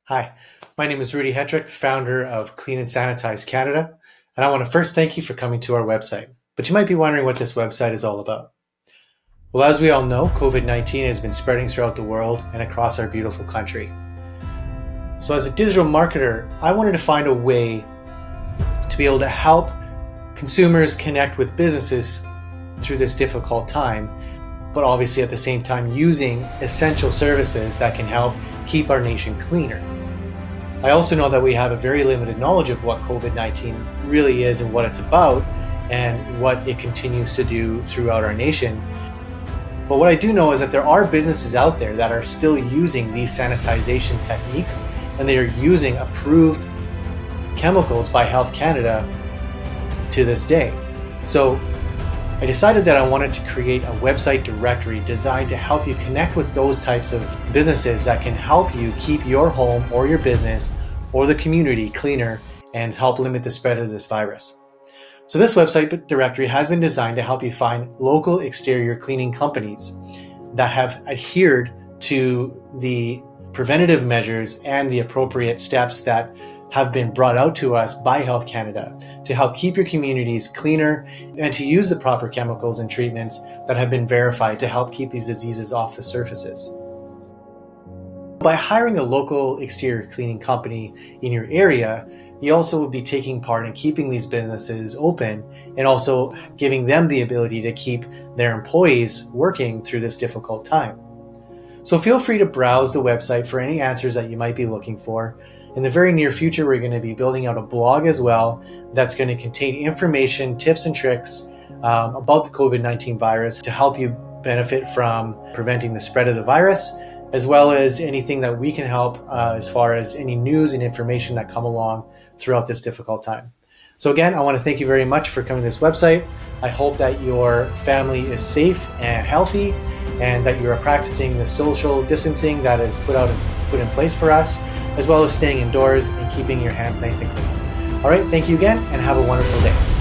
Hi, my name is Rudy Hetrick, founder of Clean and Sanitize Canada, and I want to first thank you for coming to our website. But you might be wondering what this website is all about. Well, as we all know, COVID-19 has been spreading throughout the world and across our beautiful country. So as a digital marketer, I wanted to find a way to be able to help consumers connect with businesses through this difficult time, but obviously at the same time using essential services that can help keep our nation cleaner. I also know that we have a very limited knowledge of what COVID-19 really is and what it's about and what it continues to do throughout our nation. But what I do know is that there are businesses out there that are still using these sanitization techniques, and they are using approved chemicals by Health Canada to this day. So I decided that I wanted to create a website directory designed to help you connect with those types of businesses that can help you keep your home or your business or the community cleaner and help limit the spread of this virus. So this website directory has been designed to help you find local exterior cleaning companies that have adhered to the preventative measures and the appropriate steps that have been brought out to us by Health Canada to help keep your communities cleaner and to use the proper chemicals and treatments that have been verified to help keep these diseases off the surfaces. By hiring a local exterior cleaning company in your area, you also will be taking part in keeping these businesses open and also giving them the ability to keep their employees working through this difficult time. So feel free to browse the website for any answers that you might be looking for. In the very near future, we're going to be building out a blog as well that's going to contain information, tips, and tricks about the COVID-19 virus to help you benefit from preventing the spread of the virus, as well as anything that we can help as far as any news and information that come along throughout this difficult time. So again, I want to thank you very much for coming to this website. I hope that your family is safe and healthy and that you are practicing the social distancing that is put in place for us, as well as staying indoors and keeping your hands nice and clean. All right, thank you again and have a wonderful day.